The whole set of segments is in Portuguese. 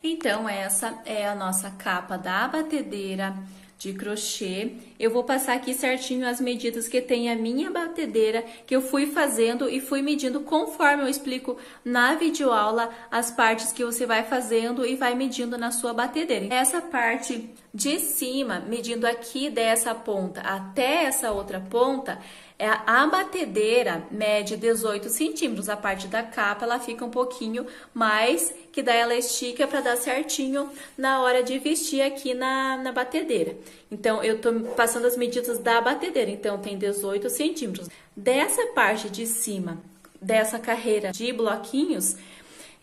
Então, essa é a nossa capa da batedeira de crochê. Eu vou passar aqui certinho as medidas que tem a minha batedeira, que eu fui fazendo e fui medindo conforme eu explico na videoaula as partes que você vai fazendo e vai medindo na sua batedeira. Essa parte de cima, medindo aqui dessa ponta até essa outra ponta, a batedeira mede 18 centímetros. A parte da capa, ela fica um pouquinho mais, que daí ela estica para dar certinho na hora de vestir aqui na batedeira. Então, eu tô passando as medidas da batedeira. Então, tem 18 centímetros. Dessa parte de cima, dessa carreira de bloquinhos,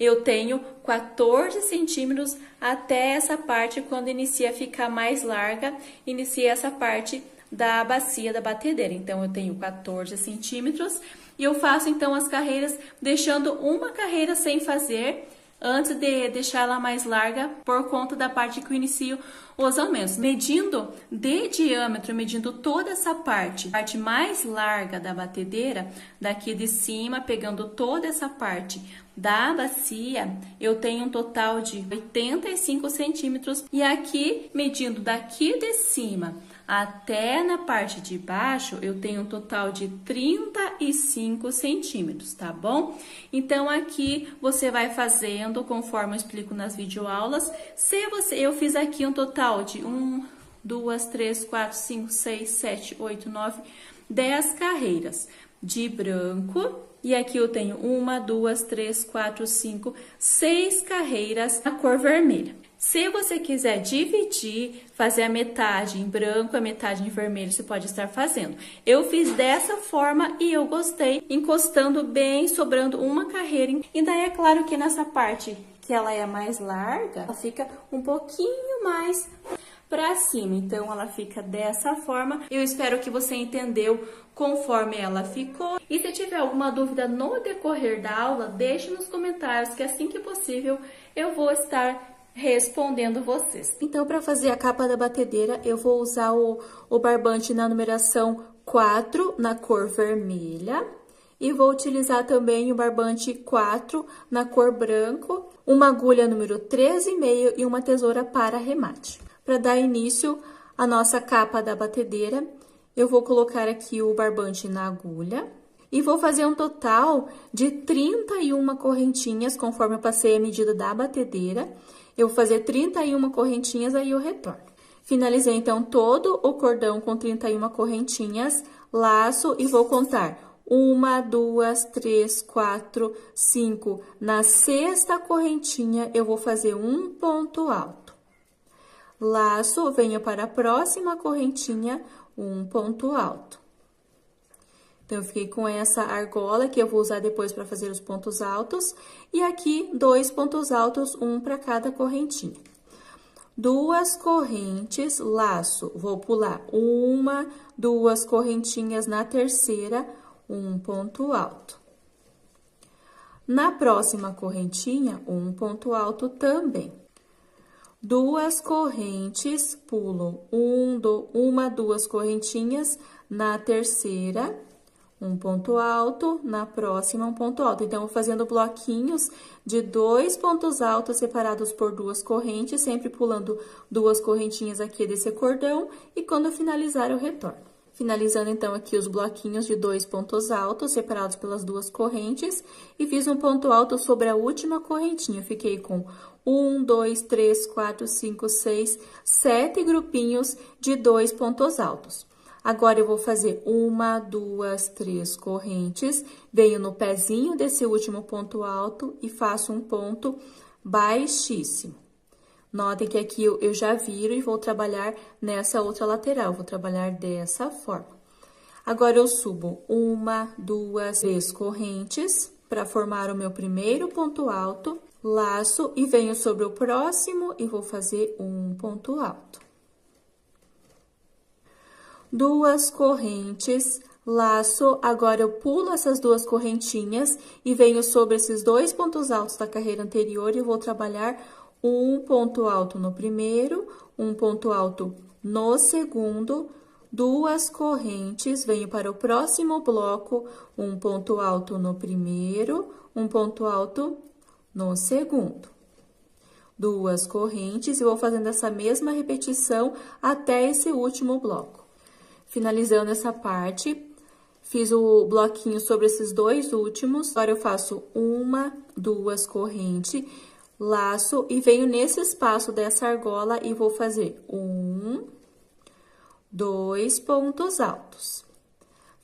eu tenho 14 centímetros até essa parte, quando inicia a ficar mais larga, inicia essa parte da bacia da batedeira. Então, eu tenho 14 centímetros e eu faço, então, as carreiras, deixando uma carreira sem fazer, antes de deixar ela mais larga, por conta da parte que eu inicio os aumentos. Medindo de diâmetro, medindo toda essa parte mais larga da batedeira, daqui de cima, pegando toda essa parte da bacia, eu tenho um total de 85 centímetros. E aqui, medindo daqui de cima até na parte de baixo, eu tenho um total de 35 centímetros, tá bom? Então, aqui você vai fazendo conforme eu explico nas videoaulas. Eu fiz aqui um total de 1, 2, 3, 4, 5, 6, 7, 8, 9, 10 carreiras de branco. E aqui eu tenho 1, 2, 3, 4, 5, 6 carreiras na cor vermelha. Se você quiser dividir, fazer a metade em branco, a metade em vermelho, você pode estar fazendo. Eu fiz dessa forma e eu gostei, encostando bem, sobrando uma carreira. E daí é claro que nessa parte que ela é mais larga, ela fica um pouquinho mais para cima. Então, ela fica dessa forma. Eu espero que você entendeu conforme ela ficou. E se tiver alguma dúvida no decorrer da aula, deixe nos comentários, que assim que possível eu vou estar respondendo vocês. Então, para fazer a capa da batedeira, eu vou usar o barbante na numeração 4, na cor vermelha. E vou utilizar também o barbante 4 na cor branco, uma agulha número 13,5 e uma tesoura para arremate. Para dar início à nossa capa da batedeira, eu vou colocar aqui o barbante na agulha e vou fazer um total de 31 correntinhas, conforme eu passei a medida da batedeira. Eu vou fazer 31 correntinhas, aí eu retorno. Finalizei, então, todo o cordão com 31 correntinhas, laço e vou contar 1, 2, 3, 4, 5. Na sexta correntinha, eu vou fazer um ponto alto. Laço, venho para a próxima correntinha, um ponto alto. Então, eu fiquei com essa argola que eu vou usar depois para fazer os pontos altos. E aqui, 2 pontos altos, um para cada correntinha. 2 correntes, laço, vou pular 1, 2 correntinhas na terceira, um ponto alto. Na próxima correntinha, um ponto alto também. 2 correntes, pulo 1, 2 correntinhas na terceira, um ponto alto, na próxima um ponto alto. Então, eu vou fazendo bloquinhos de 2 pontos altos separados por 2 correntes, sempre pulando 2 correntinhas aqui desse cordão, e quando eu finalizar, eu retorno. Finalizando, então, aqui os bloquinhos de 2 pontos altos separados pelas 2 correntes, e fiz um ponto alto sobre a última correntinha. Eu fiquei com 1, 2, 3, 4, 5, 6, 7 grupinhos de 2 pontos altos. Agora, eu vou fazer 1, 2, 3 correntes, venho no pezinho desse último ponto alto e faço um ponto baixíssimo. Notem que aqui eu já viro e vou trabalhar nessa outra lateral, vou trabalhar dessa forma. Agora, eu subo 1, 2, 3 correntes para formar o meu primeiro ponto alto, laço e venho sobre o próximo e vou fazer um ponto alto. 2 correntes, laço, agora eu pulo essas 2 correntinhas e venho sobre esses 2 pontos altos da carreira anterior e vou trabalhar um ponto alto no primeiro, um ponto alto no segundo, 2 correntes, venho para o próximo bloco, um ponto alto no primeiro, um ponto alto no segundo. duas correntes e vou fazendo essa mesma repetição até esse último bloco. Finalizando essa parte, fiz o bloquinho sobre esses dois últimos. Agora, eu faço uma, duas correntes, laço e venho nesse espaço dessa argola e vou fazer dois pontos altos.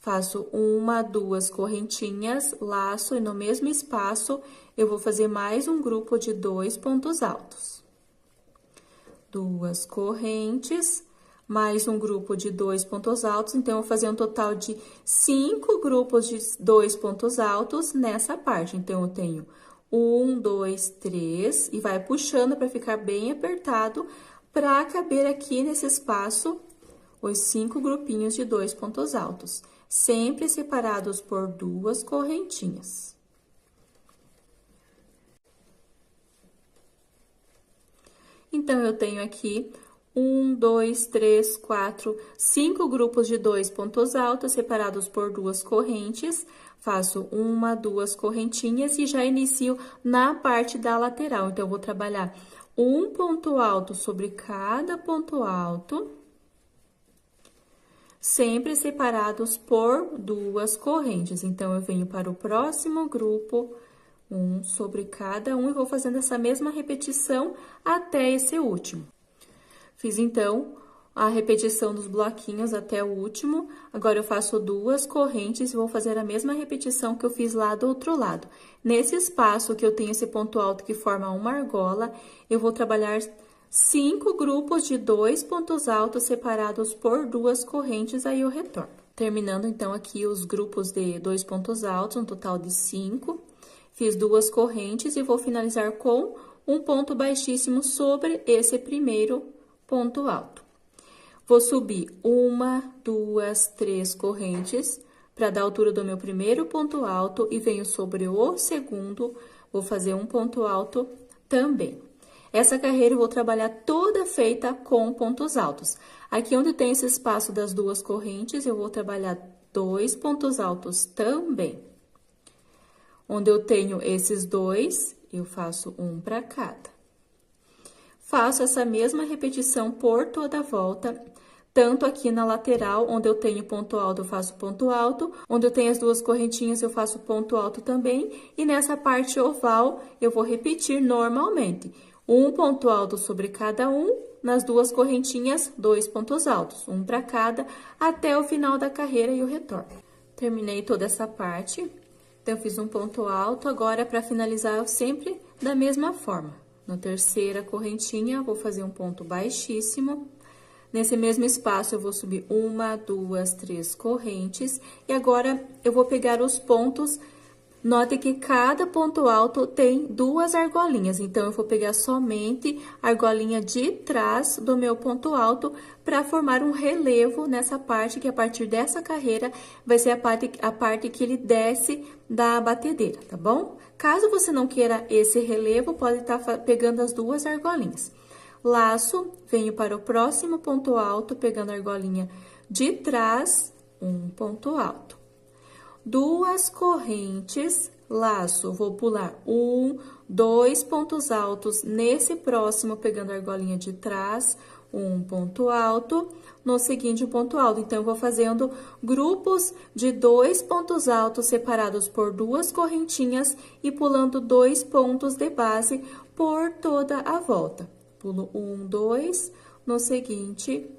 Faço uma, duas correntinhas, laço e no mesmo espaço eu vou fazer mais um grupo de dois pontos altos. Duas correntes, mais um grupo de dois pontos altos, então, eu vou fazer um total de 5 grupos de dois pontos altos nessa parte. Então, eu tenho 1, 2, 3, e vai puxando para ficar bem apertado, para caber aqui nesse espaço os 5 grupinhos de dois pontos altos, sempre separados por duas correntinhas. Então, eu tenho aqui 1, 2, 3, 4, 5 grupos de dois pontos altos, separados por duas correntes. Faço uma, duas correntinhas e já inicio na parte da lateral. Então, eu vou trabalhar um ponto alto sobre cada ponto alto, sempre separados por duas correntes. Então, eu venho para o próximo grupo, um sobre cada um, e vou fazendo essa mesma repetição até esse último. Fiz, então, a repetição dos bloquinhos até o último. Agora, eu faço duas correntes e vou fazer a mesma repetição que eu fiz lá do outro lado. Nesse espaço que eu tenho esse ponto alto que forma uma argola, eu vou trabalhar 5 grupos de dois pontos altos separados por duas correntes, aí eu retorno. Terminando, então, aqui os grupos de dois pontos altos, um total de 5. Fiz duas correntes e vou finalizar com um ponto baixíssimo sobre esse primeiro ponto alto. Vou subir uma, duas, 3 correntes para dar a altura do meu primeiro ponto alto e venho sobre o segundo, vou fazer um ponto alto também. Essa carreira eu vou trabalhar toda feita com pontos altos. Aqui onde tem esse espaço das duas correntes, eu vou trabalhar 2 pontos altos também. Onde eu tenho esses dois, eu faço um para cada. Faço essa mesma repetição por toda a volta, tanto aqui na lateral, onde eu tenho ponto alto, eu faço ponto alto, onde eu tenho as duas correntinhas, eu faço ponto alto também, e nessa parte oval, eu vou repetir normalmente. Um ponto alto sobre cada um, nas duas correntinhas, 2 pontos altos, um para cada, até o final da carreira e o retorno. Terminei toda essa parte, então, eu fiz um ponto alto, agora, para finalizar, eu sempre da mesma forma. Na terceira correntinha, vou fazer um ponto baixíssimo. Nesse mesmo espaço, eu vou subir uma, duas, 3 correntes. E agora, eu vou pegar os pontos. Note que cada ponto alto tem 2 argolinhas. Então, eu vou pegar somente a argolinha de trás do meu ponto alto para formar um relevo nessa parte, que a partir dessa carreira vai ser a parte que ele desce da batedeira, tá bom? Caso você não queira esse relevo, pode estar pegando as 2 argolinhas. Laço, venho para o próximo ponto alto, pegando a argolinha de trás, um ponto alto. 2 correntes, laço, vou pular 1, 2 pontos altos nesse próximo, pegando a argolinha de trás, um ponto alto, no seguinte um ponto alto. Então, eu vou fazendo grupos de 2 pontos altos separados por 2 correntinhas e pulando 2 pontos de base por toda a volta. Pulo 1, 2, no seguinte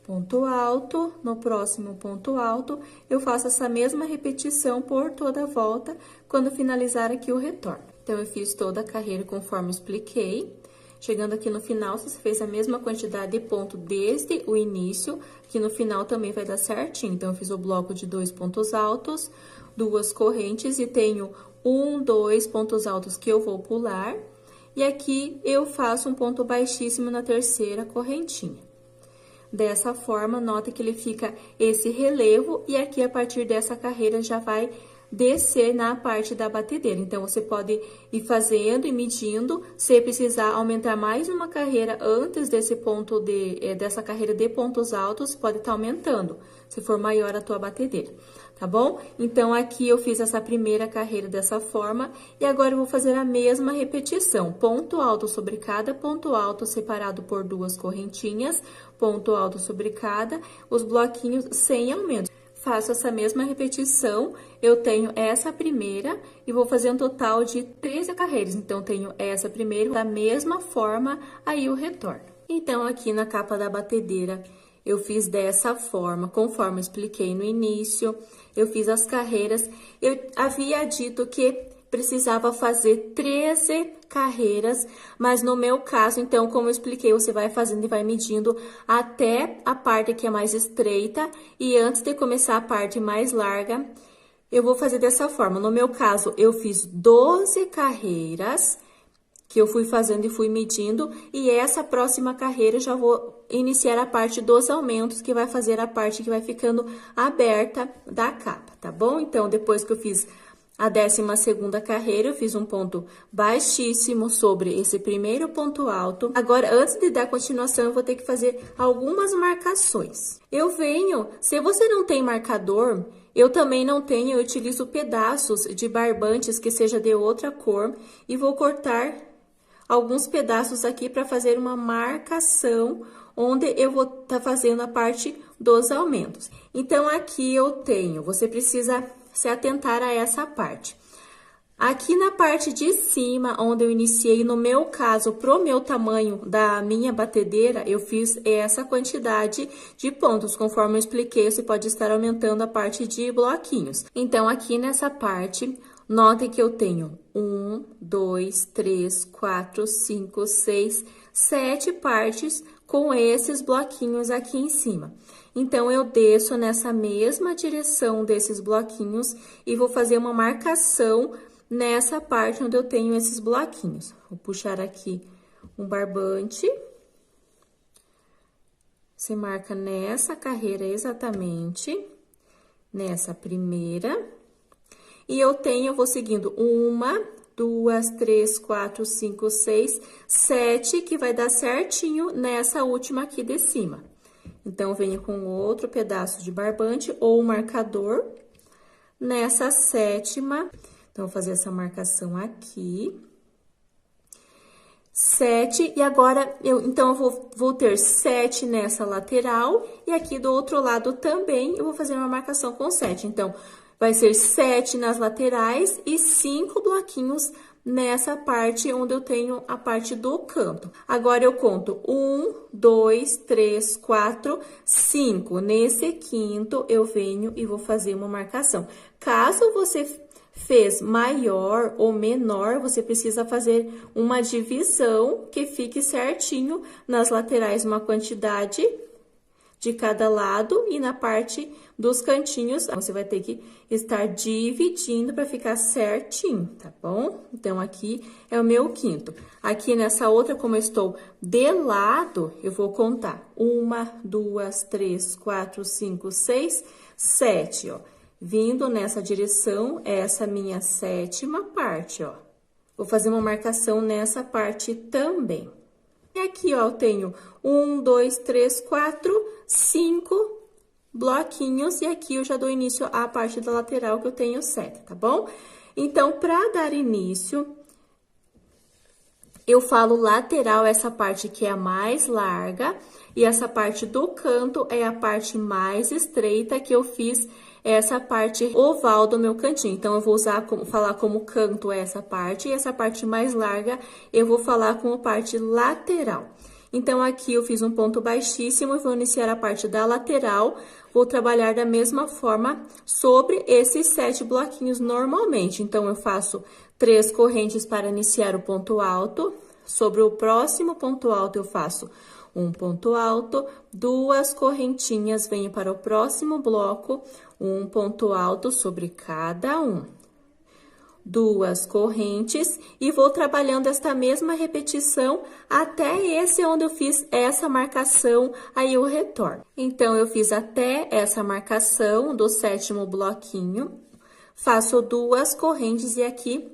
ponto alto, no próximo ponto alto, eu faço essa mesma repetição por toda a volta, quando finalizar aqui o retorno. Então, eu fiz toda a carreira conforme expliquei. Chegando aqui no final, se você fez a mesma quantidade de ponto desde o início, aqui no final também vai dar certinho. Então, eu fiz o bloco de 2 pontos altos, 2 correntes e tenho 1, 2 pontos altos que eu vou pular. E aqui, eu faço um ponto baixíssimo na terceira correntinha. Dessa forma, nota que ele fica esse relevo e aqui, a partir dessa carreira, já vai descer na parte da batedeira. Então, você pode ir fazendo e medindo. Se precisar aumentar mais uma carreira antes desse ponto dessa carreira de pontos altos, pode estar aumentando, se for maior a tua batedeira, tá bom? Então, aqui eu fiz essa primeira carreira dessa forma, e agora eu vou fazer a mesma repetição. Ponto alto sobre cada ponto alto, separado por 2 correntinhas, ponto alto sobre cada, os bloquinhos sem aumento. Faço essa mesma repetição, eu tenho essa primeira e vou fazer um total de 13 carreiras. Então, tenho essa primeira, da mesma forma, aí o retorno. Então, aqui na capa da batedeira, eu fiz dessa forma, conforme eu expliquei no início, eu fiz as carreiras. Eu havia dito que precisava fazer 13 carreiras, mas no meu caso, então, como eu expliquei, você vai fazendo e vai medindo até a parte que é mais estreita, e antes de começar a parte mais larga, eu vou fazer dessa forma. No meu caso, eu fiz 12 carreiras, que eu fui fazendo e fui medindo, e essa próxima carreira eu já vou iniciar a parte dos aumentos, que vai fazer a parte que vai ficando aberta da capa, tá bom? Então, depois que eu fiz a 12ª carreira, eu fiz um ponto baixíssimo sobre esse primeiro ponto alto. Agora, antes de dar continuação, eu vou ter que fazer algumas marcações. Eu venho, se você não tem marcador, eu também não tenho, eu utilizo pedaços de barbantes que seja de outra cor, e vou cortar alguns pedaços aqui para fazer uma marcação, onde eu vou estar fazendo a parte dos aumentos. Então, aqui eu tenho, você precisa se atentar a essa parte. Aqui na parte de cima, onde eu iniciei, no meu caso, pro meu tamanho da minha batedeira, eu fiz essa quantidade de pontos. Conforme eu expliquei, você pode estar aumentando a parte de bloquinhos. Então, aqui nessa parte, notem que eu tenho 1, 2, 3, 4, 5, 6, 7 partes com esses bloquinhos aqui em cima. Então, eu desço nessa mesma direção desses bloquinhos e vou fazer uma marcação nessa parte onde eu tenho esses bloquinhos. Vou puxar aqui um barbante. Você marca nessa carreira exatamente, nessa primeira. E eu vou seguindo 1, 2, 3, 4, 5, 6, 7, que vai dar certinho nessa última aqui de cima. Então, eu venho com outro pedaço de barbante ou marcador nessa 7ª. Então, vou fazer essa marcação aqui. 7, e agora, então, eu vou ter 7 nessa lateral, e aqui do outro lado também, eu vou fazer uma marcação com 7. Então, vai ser 7 nas laterais e 5 bloquinhos nessa parte onde eu tenho a parte do canto. Agora, eu conto 1, 2, 3, 4, 5. Nesse quinto, eu venho e vou fazer uma marcação. Caso você fez maior ou menor, você precisa fazer uma divisão que fique certinho nas laterais, uma quantidade de cada lado, e na parte dos cantinhos, você vai ter que estar dividindo para ficar certinho, tá bom? Então, aqui é o meu quinto. Aqui nessa outra, como eu estou de lado, eu vou contar 1, 2, 3, 4, 5, 6, 7, ó. Vindo nessa direção, essa minha 7ª parte, ó. Vou fazer uma marcação nessa parte também. E aqui, ó, eu tenho 1, 2, 3, 4, 5 bloquinhos, e aqui eu já dou início à parte da lateral, que eu tenho 7, tá bom? Então, para dar início, eu falo lateral, essa parte que é a mais larga, e essa parte do canto é a parte mais estreita, que eu fiz essa parte oval do meu cantinho. Então, eu vou falar como canto essa parte, e essa parte mais larga eu vou falar como parte lateral. Então, aqui eu fiz um ponto baixíssimo e vou iniciar a parte da lateral. Vou trabalhar da mesma forma sobre esses 7 bloquinhos normalmente. Então, eu faço 3 correntes para iniciar o ponto alto. Sobre o próximo ponto alto, eu faço um ponto alto, 2 correntinhas, venho para o próximo bloco, um ponto alto sobre cada um. 2 correntes, e vou trabalhando esta mesma repetição até esse onde eu fiz essa marcação, aí eu retorno. Então, eu fiz até essa marcação do 7º bloquinho, faço 2 correntes e aqui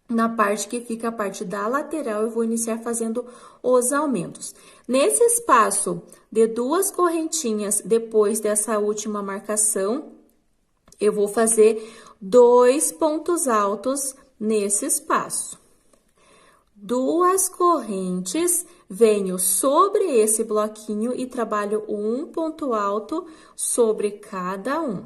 na parte que fica a parte da lateral, eu vou iniciar fazendo os aumentos. Nesse espaço de 2 correntinhas, depois dessa última marcação, eu vou fazer 2 pontos altos nesse espaço. 2 correntes, venho sobre esse bloquinho e trabalho um ponto alto sobre cada um.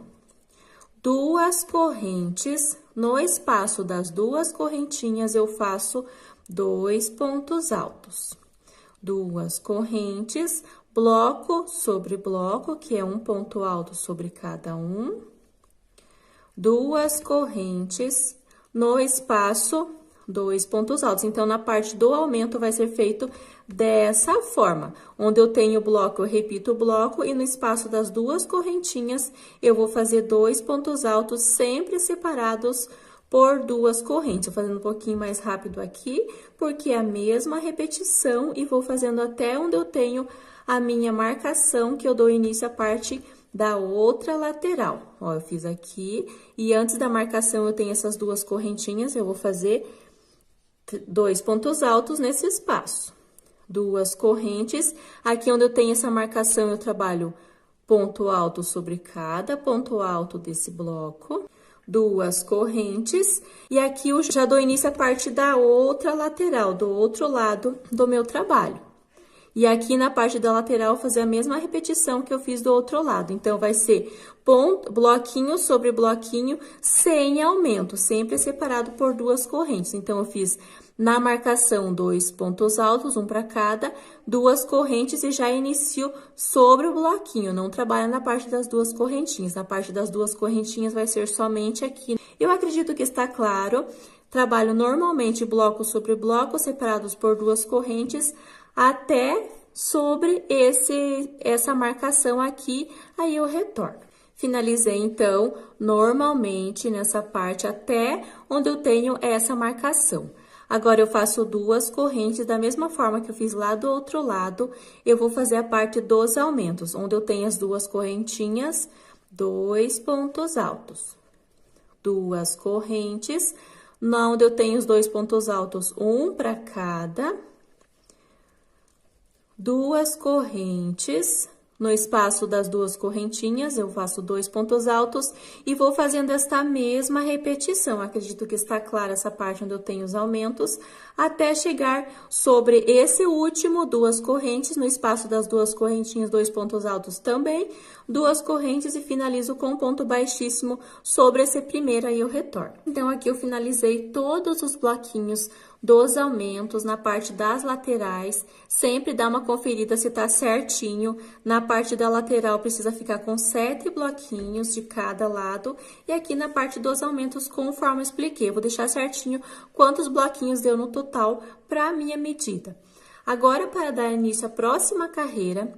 2 correntes, no espaço das 2 correntinhas, eu faço 2 pontos altos. 2 correntes, bloco sobre bloco, que é um ponto alto sobre cada um. 2 correntes, no espaço, 2 pontos altos. Então, na parte do aumento, vai ser feito dessa forma. Onde eu tenho o bloco, eu repito o bloco, e no espaço das 2 correntinhas, eu vou fazer 2 pontos altos, sempre separados por 2 correntes. Vou fazendo um pouquinho mais rápido aqui, porque é a mesma repetição, e vou fazendo até onde eu tenho a minha marcação, que eu dou início à parte da outra lateral. Ó, eu fiz aqui, e antes da marcação eu tenho essas 2 correntinhas, eu vou fazer 2 pontos altos nesse espaço. 2 correntes, aqui onde eu tenho essa marcação, eu trabalho ponto alto sobre cada ponto alto desse bloco. 2 correntes, e aqui eu já dou início à parte da outra lateral, do outro lado do meu trabalho. E aqui na parte da lateral, fazer a mesma repetição que eu fiz do outro lado. Então, vai ser ponto, bloquinho sobre bloquinho, sem aumento, sempre separado por 2 correntes. Então, eu fiz na marcação 2 pontos altos, um para cada, 2 correntes e já inicio sobre o bloquinho. Não trabalho na parte das 2 correntinhas. Na parte das 2 correntinhas vai ser somente aqui. Eu acredito que está claro. Trabalho normalmente bloco sobre bloco, separados por 2 correntes, até sobre essa marcação aqui, aí eu retorno. Finalizei, então, normalmente nessa parte até onde eu tenho essa marcação. Agora, eu faço 2 correntes, da mesma forma que eu fiz lá do outro lado, eu vou fazer a parte dos aumentos, onde eu tenho as 2 correntinhas, 2 pontos altos. 2 correntes, onde eu tenho os 2 pontos altos, um para cada. 2 correntes, no espaço das 2 correntinhas, eu faço 2 pontos altos e vou fazendo esta mesma repetição. Acredito que está clara essa parte onde eu tenho os aumentos, até chegar sobre esse último, 2 correntes, no espaço das 2 correntinhas, 2 pontos altos também, 2 correntes e finalizo com um ponto baixíssimo sobre esse primeiro, aí eu retorno. Então, aqui eu finalizei todos os bloquinhos dos aumentos na parte das laterais, sempre dá uma conferida se tá certinho. Na parte da lateral precisa ficar com 7 bloquinhos de cada lado, e aqui na parte dos aumentos, conforme eu expliquei, eu vou deixar certinho quantos bloquinhos deu no total para a minha medida. Agora, para dar início à próxima carreira,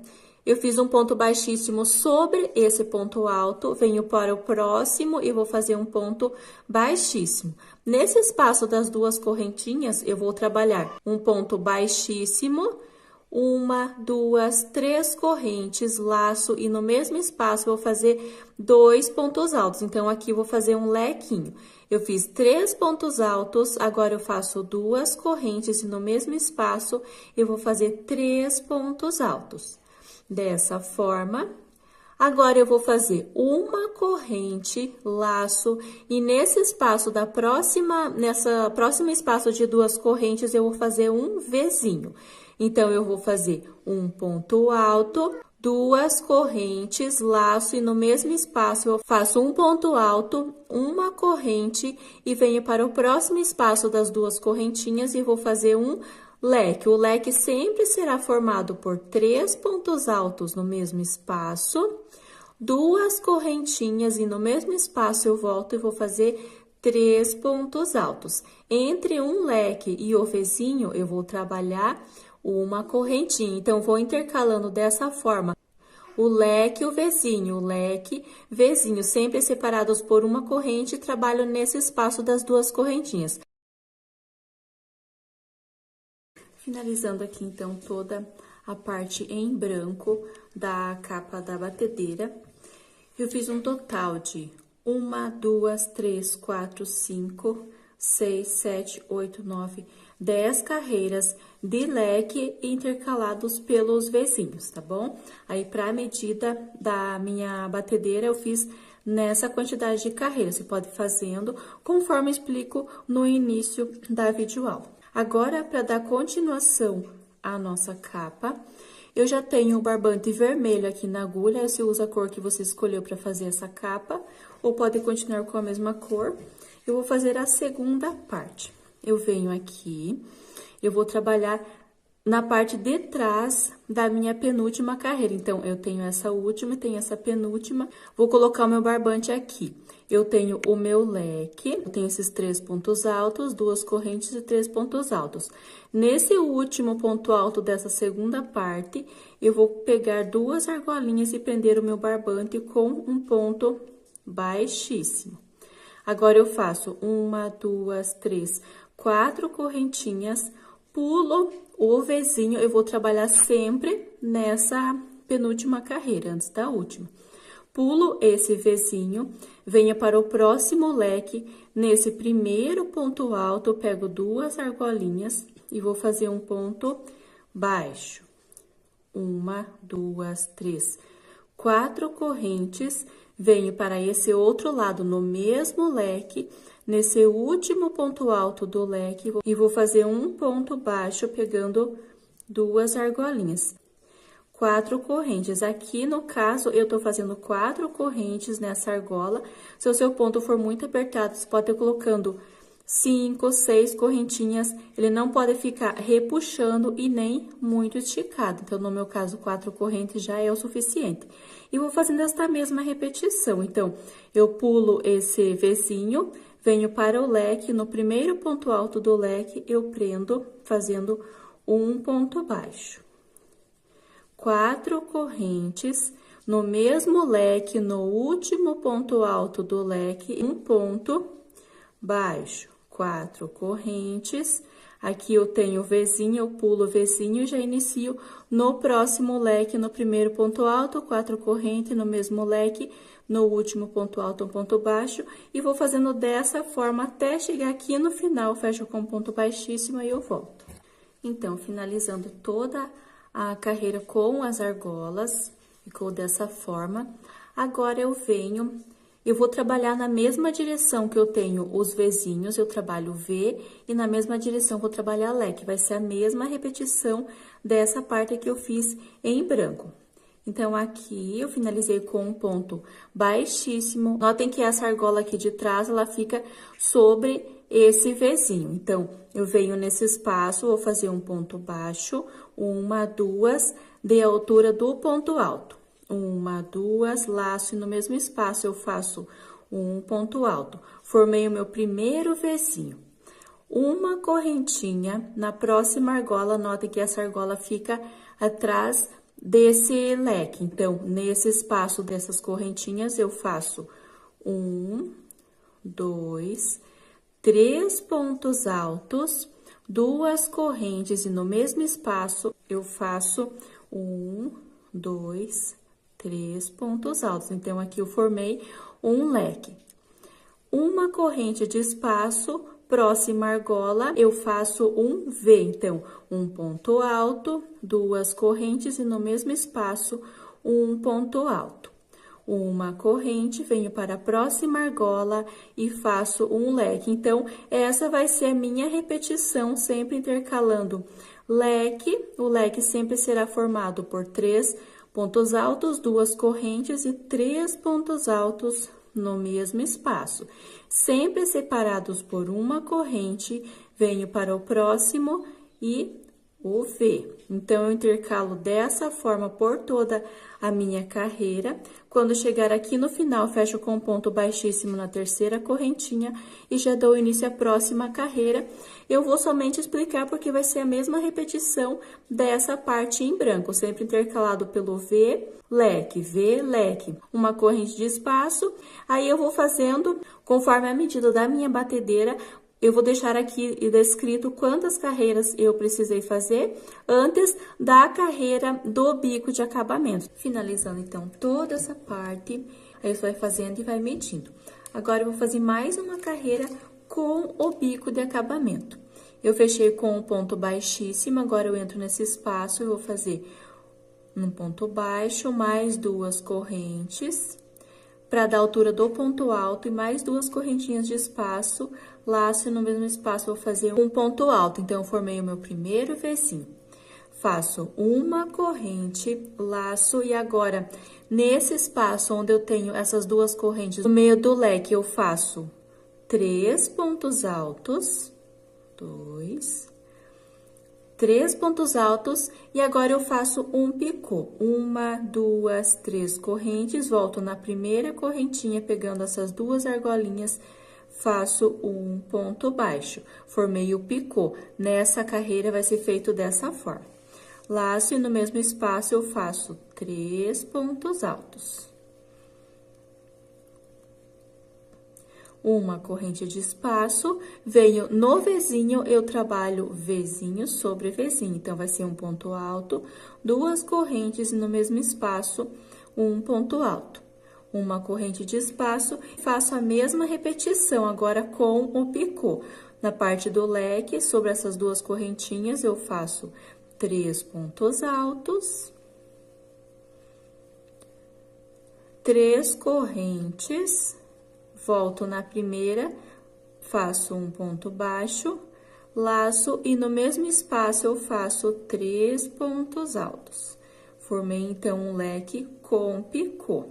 eu fiz um ponto baixíssimo sobre esse ponto alto, venho para o próximo e vou fazer um ponto baixíssimo. Nesse espaço das 2 correntinhas, eu vou trabalhar um ponto baixíssimo, 1, 2, 3 correntes, laço, e no mesmo espaço eu vou fazer 2 pontos altos. Então, aqui eu vou fazer um lequinho. Eu fiz 3 pontos altos, agora eu faço 2 correntes e no mesmo espaço eu vou fazer 3 pontos altos. Dessa forma, agora eu vou fazer uma corrente, laço, e nesse espaço nessa próxima espaço de 2 correntes, eu vou fazer um Vzinho. Então, eu vou fazer um ponto alto, 2 correntes, laço, e no mesmo espaço eu faço um ponto alto, uma corrente, e venho para o próximo espaço das 2 correntinhas e vou fazer um leque. O leque sempre será formado por 3 pontos altos no mesmo espaço, 2 correntinhas, e no mesmo espaço eu volto e vou fazer 3 pontos altos. Entre um leque e o Vzinho, eu vou trabalhar uma correntinha. Então, vou intercalando dessa forma o leque e o leque, Vzinho, sempre separados por uma corrente, e trabalho nesse espaço das 2 correntinhas. Finalizando aqui, então, toda a parte em branco da capa da batedeira, eu fiz um total de 1, 2, 3, 4, 5, 6, 7, 8, 9, 10 carreiras de leque intercalados pelos vizinhos, tá bom? Aí, para a medida da minha batedeira, eu fiz nessa quantidade de carreiras. Você pode ir fazendo conforme explico no início da videoaula. Agora, para dar continuação à nossa capa, eu já tenho o barbante vermelho aqui na agulha. Você usa a cor que você escolheu para fazer essa capa, ou pode continuar com a mesma cor. Eu vou fazer a segunda parte. Eu venho aqui, eu vou trabalhar na parte de trás da minha penúltima carreira. Então, eu tenho essa última e tenho essa penúltima. Vou colocar o meu barbante aqui. Eu tenho o meu leque, eu tenho esses 3 pontos altos, 2 correntes e 3 pontos altos. Nesse último ponto alto dessa segunda parte, eu vou pegar 2 argolinhas e prender o meu barbante com um ponto baixíssimo. Agora, eu faço 1, 2, 3, 4 correntinhas, pulo o Vzinho, eu vou trabalhar sempre nessa penúltima carreira, antes da última. Pulo esse Vzinho, venho para o próximo leque, nesse primeiro ponto alto, eu pego 2 argolinhas e vou fazer um ponto baixo. 1, 2, 3, 4 correntes, venho para esse outro lado, no mesmo leque, nesse último ponto alto do leque, e vou fazer um ponto baixo, pegando 2 argolinhas. 4 correntes. Aqui, no caso, eu tô fazendo 4 correntes nessa argola. Se o seu ponto for muito apertado, você pode ir colocando 5, 6 correntinhas. Ele não pode ficar repuxando e nem muito esticado. Então, no meu caso, 4 correntes já é o suficiente. E vou fazendo esta mesma repetição. Então, eu pulo esse Vzinho, venho para o leque, no primeiro ponto alto do leque, eu prendo fazendo um ponto baixo. 4 correntes, no mesmo leque, no último ponto alto do leque, um ponto baixo. 4 correntes, aqui eu tenho o Vzinho, eu pulo o Vzinho e já inicio no próximo leque, no primeiro ponto alto, 4 correntes, no mesmo leque, no último ponto alto, um ponto baixo, e vou fazendo dessa forma até chegar aqui no final, fecho com um ponto baixíssimo e eu volto. Então, finalizando toda a carreira com as argolas, ficou dessa forma. Agora, eu vou trabalhar na mesma direção que eu tenho os Vzinhos, eu trabalho V, e na mesma direção vou trabalhar leque, vai ser a mesma repetição dessa parte que eu fiz em branco. Então, aqui eu finalizei com um ponto baixíssimo. Notem que essa argola aqui de trás, ela fica sobre esse Vzinho. Então, eu venho nesse espaço, vou fazer um ponto baixo, 1, 2, de altura do ponto alto. 1, 2, laço, e no mesmo espaço eu faço um ponto alto. Formei o meu primeiro Vzinho. Uma correntinha, na próxima argola, notem que essa argola fica atrás desse leque. Então, nesse espaço dessas correntinhas, eu faço 1, 2, 3 pontos altos, 2 correntes, e no mesmo espaço, eu faço 1, 2, 3 pontos altos. Então, aqui eu formei um leque. Uma corrente de espaço, próxima argola, eu faço um V. Então, um ponto alto, 2 correntes, e no mesmo espaço, um ponto alto. Uma corrente, venho para a próxima argola e faço um leque. Então, essa vai ser a minha repetição, sempre intercalando leque. O leque sempre será formado por 3 pontos altos, 2 correntes e 3 pontos altos no mesmo espaço. Sempre separados por uma corrente, venho para o próximo e o V. Então, eu intercalo dessa forma por toda a minha carreira. Quando chegar aqui no final, fecho com um ponto baixíssimo na terceira correntinha e já dou início à próxima carreira. Eu vou somente explicar porque vai ser a mesma repetição dessa parte em branco, sempre intercalado pelo V, leque, uma corrente de espaço. Aí, eu vou fazendo conforme a medida da minha batedeira. Eu vou deixar aqui descrito quantas carreiras eu precisei fazer antes da carreira do bico de acabamento. Finalizando, então, toda essa parte, aí você vai fazendo e vai medindo. Agora, eu vou fazer mais uma carreira com o bico de acabamento. Eu fechei com um ponto baixíssimo, agora eu entro nesse espaço, eu vou fazer um ponto baixo, mais 2 correntes, para dar a altura do ponto alto, e mais 2 correntinhas de espaço, laço, e no mesmo espaço eu vou fazer um ponto alto. Então, eu formei o meu primeiro Vzinho. Faço uma corrente, laço, e agora, nesse espaço onde eu tenho essas 2 correntes, no meio do leque, eu faço 3 pontos altos, 2, 3 pontos altos, e agora eu faço um picô. 1, 2, 3 correntes, volto na primeira correntinha, pegando essas 2 argolinhas, faço um ponto baixo. Formei o picô. Nessa carreira vai ser feito dessa forma. Laço, e no mesmo espaço eu faço 3 pontos altos. Uma corrente de espaço, venho no Vzinho, eu trabalho Vzinho sobre Vzinho. Então, vai ser um ponto alto, 2 correntes, e no mesmo espaço, um ponto alto. Uma corrente de espaço, faço a mesma repetição, agora com o picô. Na parte do leque, sobre essas 2 correntinhas, eu faço 3 pontos altos, 3 correntes, volto na primeira, faço um ponto baixo, laço, e no mesmo espaço eu faço 3 pontos altos. Formei, então, um leque com picô.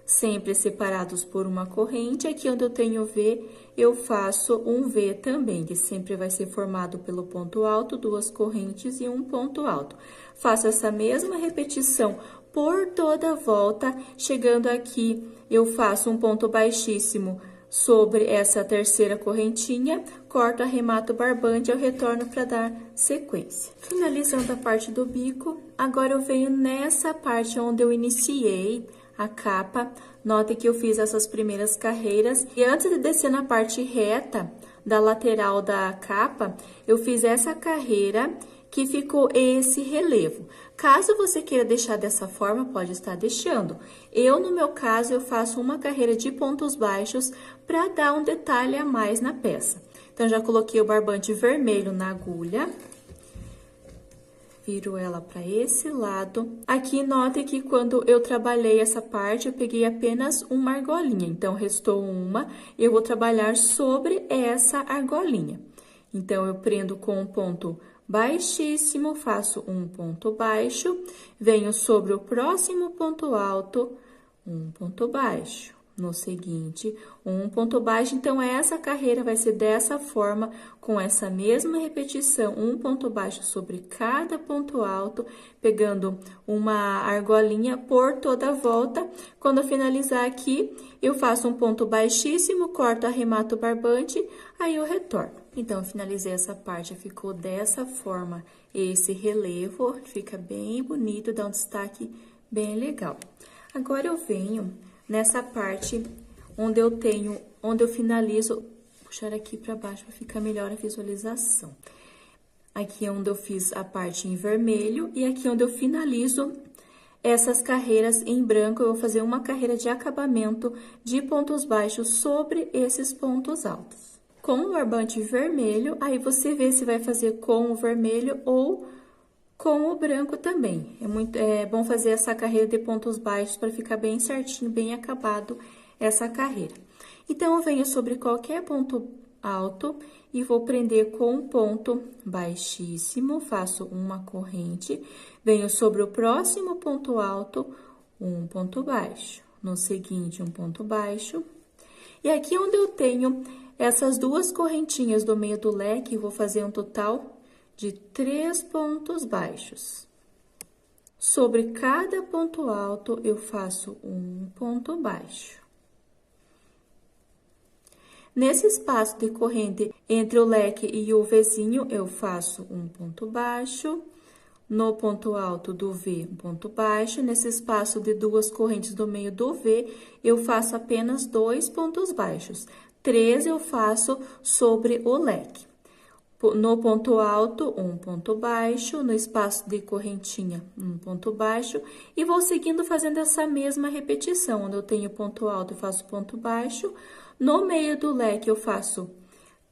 Sempre separados por uma corrente, aqui onde eu tenho V, eu faço um V também, que sempre vai ser formado pelo ponto alto, 2 correntes e um ponto alto. Faço essa mesma repetição por toda a volta, chegando aqui, eu faço um ponto baixíssimo sobre essa terceira correntinha, corto, arremato o barbante, eu retorno para dar sequência. Finalizando a parte do bico, agora eu venho nessa parte onde eu iniciei a capa. Note que eu fiz essas primeiras carreiras, e antes de descer na parte reta da lateral da capa, eu fiz essa carreira que ficou esse relevo. Caso você queira deixar dessa forma, pode estar deixando. Eu, no meu caso, eu faço uma carreira de pontos baixos para dar um detalhe a mais na peça. Então, já coloquei o barbante vermelho na agulha. Viro ela para esse lado. Aqui, note que quando eu trabalhei essa parte, eu peguei apenas uma argolinha. Então, restou uma, eu vou trabalhar sobre essa argolinha. Então, eu prendo com um ponto baixíssimo, faço um ponto baixo, venho sobre o próximo ponto alto, um ponto baixo. No seguinte, um ponto baixo. Então, essa carreira vai ser dessa forma, com essa mesma repetição, um ponto baixo sobre cada ponto alto, pegando uma argolinha por toda a volta. Quando eu finalizar aqui, eu faço um ponto baixíssimo, corto, arremato o barbante, aí eu retorno. Então, eu finalizei essa parte, ficou dessa forma, esse relevo, fica bem bonito, dá um destaque bem legal. Agora, eu venho nessa parte onde eu finalizo, vou puxar aqui para baixo para ficar melhor a visualização. Aqui é onde eu fiz a parte em vermelho, e aqui onde eu finalizo essas carreiras em branco, eu vou fazer uma carreira de acabamento de pontos baixos sobre esses pontos altos. Com o barbante vermelho, aí você vê se vai fazer com o vermelho ou com o branco também. É bom fazer essa carreira de pontos baixos para ficar bem certinho, bem acabado essa carreira. Então, eu venho sobre qualquer ponto alto e vou prender com um ponto baixíssimo, faço uma corrente, venho sobre o próximo ponto alto, um ponto baixo. No seguinte, um ponto baixo. E aqui onde eu tenho essas 2 correntinhas do meio do leque, vou fazer um total de 3 pontos baixos. Sobre cada ponto alto, eu faço um ponto baixo. Nesse espaço de corrente entre o leque e o Vzinho, eu faço um ponto baixo. No ponto alto do V, um ponto baixo. Nesse espaço de 2 correntes do meio do V, eu faço apenas 2 pontos baixos. 3 eu faço sobre o leque. No ponto alto, um ponto baixo, no espaço de correntinha, um ponto baixo, e vou seguindo fazendo essa mesma repetição. Onde eu tenho ponto alto, eu faço ponto baixo, No meio do leque, eu faço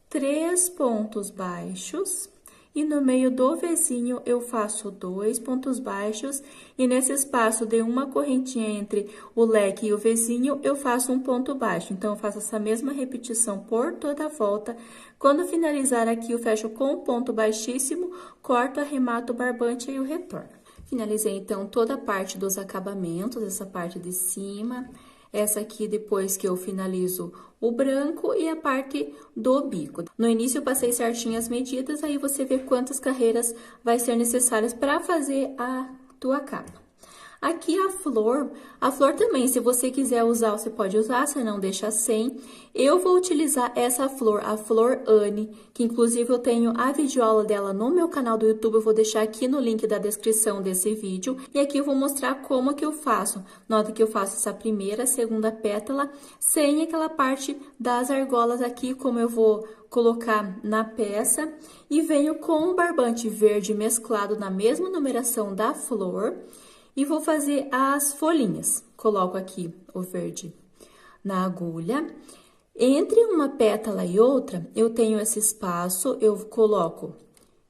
3 pontos baixos. E no meio do vizinho, eu faço 2 pontos baixos. E nesse espaço de uma correntinha entre o leque e o vizinho, eu faço um ponto baixo. Então, eu faço essa mesma repetição por toda a volta. Quando finalizar aqui, eu fecho com um ponto baixíssimo, corto, arremato o barbante e eu retorno. Finalizei, então, toda a parte dos acabamentos, essa parte de cima. Essa aqui, depois que eu finalizo o branco e a parte do bico. No início, eu passei certinho as medidas, aí você vê quantas carreiras vai ser necessárias para fazer a tua capa. Aqui a flor também, se você quiser usar, você pode usar, se não deixa sem. Eu vou utilizar essa flor, a flor Anne, que inclusive eu tenho a videoaula dela no meu canal do YouTube, eu vou deixar aqui no link da descrição desse vídeo. E aqui eu vou mostrar como que eu faço. Nota que eu faço essa primeira, segunda pétala, sem aquela parte das argolas aqui, como eu vou colocar na peça. E venho com o barbante verde mesclado na mesma numeração da flor. E vou fazer as folhinhas. Coloco aqui o verde na agulha. Entre uma pétala e outra, eu tenho esse espaço, eu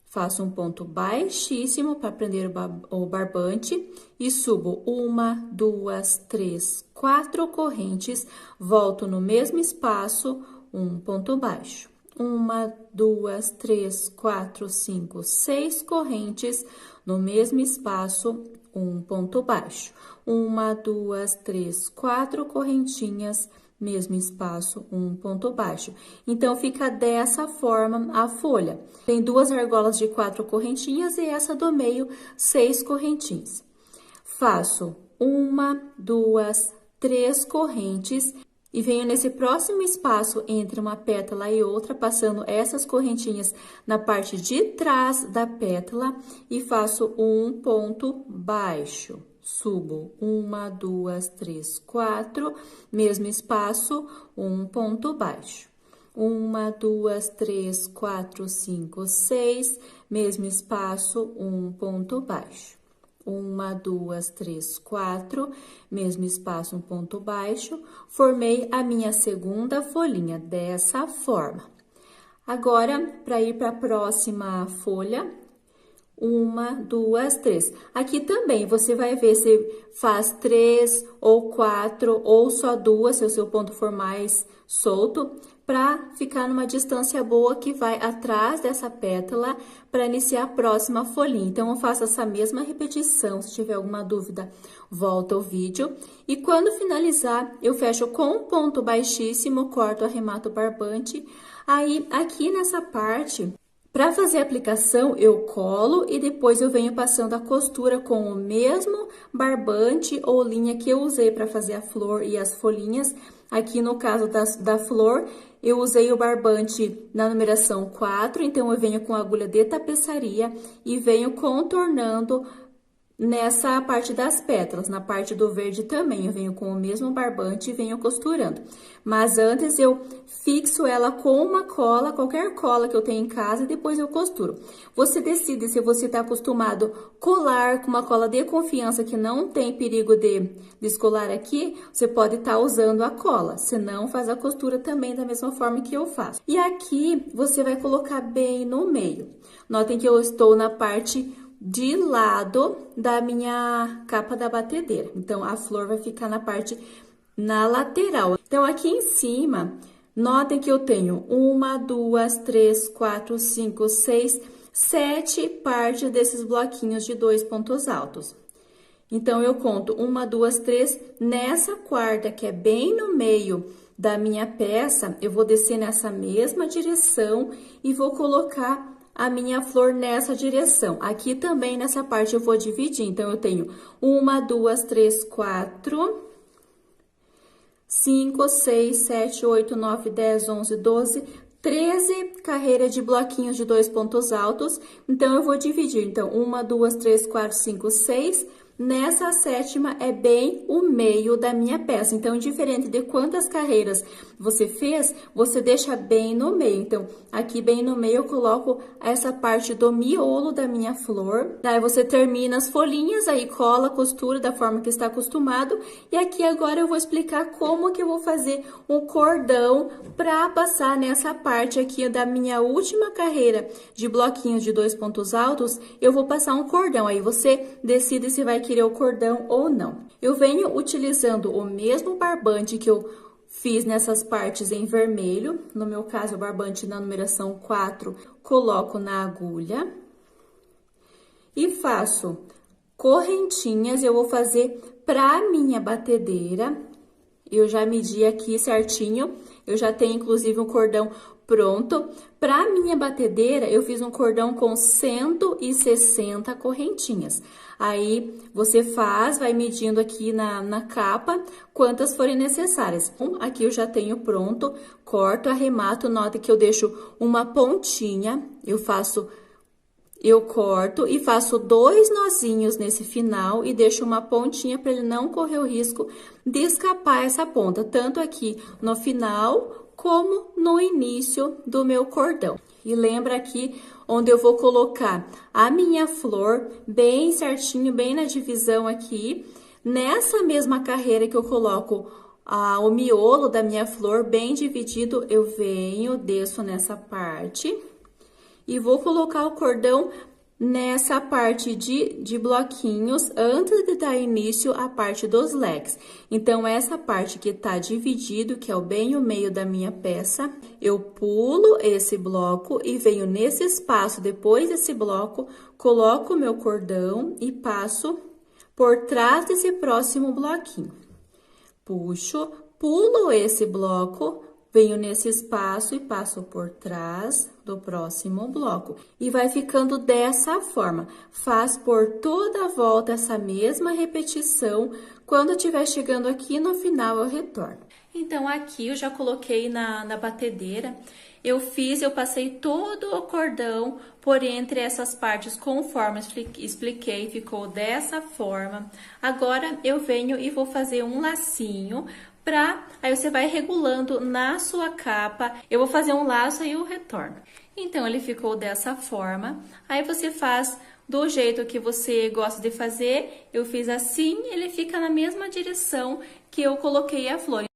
faço um ponto baixíssimo para prender o barbante e subo 1, 2, 3, 4 correntes, volto no mesmo espaço, um ponto baixo. 1, 2, 3, 4, 5, 6 correntes, no mesmo espaço, um ponto baixo. 1, 2, 3, 4 correntinhas, mesmo espaço, um ponto baixo. Então, fica dessa forma a folha. Tem 2 argolas de 4 correntinhas e essa do meio, 6 correntinhas. Faço 1, 2, 3 correntes e venho nesse próximo espaço entre uma pétala e outra, passando essas correntinhas na parte de trás da pétala e faço um ponto baixo. Subo 1, 2, 3, 4, mesmo espaço, um ponto baixo. 1, 2, 3, 4, 5, 6, mesmo espaço, um ponto baixo. 1, 2, 3, 4, mesmo espaço, um ponto baixo. Formei a minha segunda folhinha dessa forma. Agora, para ir para a próxima folha, 1, 2, 3. Aqui também você vai ver se faz 3 ou 4 ou só 2, se o seu ponto for mais solto, para ficar numa distância boa que vai atrás dessa pétala para iniciar a próxima folhinha. Então, eu faço essa mesma repetição. Se tiver alguma dúvida, volta o vídeo. E quando finalizar, eu fecho com um ponto baixíssimo, corto, arremato o barbante. Aí, aqui nessa parte, para fazer a aplicação, eu colo e depois eu venho passando a costura com o mesmo barbante ou linha que eu usei para fazer a flor e as folhinhas. Aqui no caso da flor, eu usei o barbante na numeração 4, então eu venho com a agulha de tapeçaria e venho contornando nessa parte das pétalas. Na parte do verde também, eu venho com o mesmo barbante e venho costurando. Mas antes eu fixo ela com uma cola, qualquer cola que eu tenha em casa, e depois eu costuro. Você decide se você está acostumado a colar com uma cola de confiança que não tem perigo de descolar aqui, você pode estar usando a cola. Se não, faz a costura também da mesma forma que eu faço. E aqui, você vai colocar bem no meio. Notem que eu estou na parte de lado da minha capa da batedeira. Então, a flor vai ficar na lateral. Então, aqui em cima, notem que eu tenho 1, 2, 3, 4, 5, 6, 7 partes desses bloquinhos de 2 pontos altos. Então, eu conto 1, 2, 3, nessa quarta, que é bem no meio da minha peça, eu vou descer nessa mesma direção e vou colocar a minha flor nessa direção. Aqui também, nessa parte, eu vou dividir. Então, eu tenho 1, 2, 3, 4, 5, 6, 7, 8, 9, 10, 11, 12, 13 carreiras de bloquinhos de 2 pontos altos. Então, eu vou dividir. Então, 1, 2, 3, 4, 5, 6. nessa sétima é bem o meio da minha peça. Então, indiferente de quantas carreiras você fez, você deixa bem no meio. Então, aqui bem no meio eu coloco essa parte do miolo da minha flor. Daí você termina as folhinhas, aí cola, costura da forma que está acostumado. E aqui agora eu vou explicar como que eu vou fazer um cordão para passar nessa parte aqui da minha última carreira de bloquinhos de 2 pontos altos. Eu vou passar um cordão, aí você decide se vai querer o cordão ou não. Eu venho utilizando o mesmo barbante que eu fiz nessas partes em vermelho. No meu caso, o barbante na numeração 4, coloco na agulha e faço correntinhas. Eu vou fazer para minha batedeira. Eu já medi aqui certinho, eu já tenho inclusive um cordão pronto. Para minha batedeira, eu fiz um cordão com 160 correntinhas. Aí, você vai medindo aqui na capa, quantas forem necessárias. Aqui eu já tenho pronto, corto, arremato, nota que eu deixo uma pontinha, eu corto e faço 2 nozinhos nesse final e deixo uma pontinha para ele não correr o risco de escapar essa ponta, tanto aqui no final como no início do meu cordão. E lembra aqui onde eu vou colocar a minha flor bem certinho, bem na divisão aqui. Nessa mesma carreira que eu coloco o miolo da minha flor bem dividido, eu venho, desço nessa parte e vou colocar o cordão nessa parte de bloquinhos antes de dar início à parte dos leques. Então, essa parte que tá dividido, que é bem o meio da minha peça, eu pulo esse bloco e venho nesse espaço, depois desse bloco, coloco o meu cordão e passo por trás desse próximo bloquinho. Puxo, pulo esse bloco, venho nesse espaço e passo por trás do próximo bloco. E vai ficando dessa forma. Faz por toda a volta essa mesma repetição. Quando estiver chegando aqui no final, eu retorno. Então, aqui eu já coloquei na batedeira. Eu passei todo o cordão por entre essas partes, conforme expliquei, ficou dessa forma. Agora, eu venho e vou fazer um lacinho. Aí você vai regulando na sua capa. Eu vou fazer um laço e eu retorno. Então, ele ficou dessa forma. Aí, você faz do jeito que você gosta de fazer. Eu fiz assim, ele fica na mesma direção que eu coloquei a flor.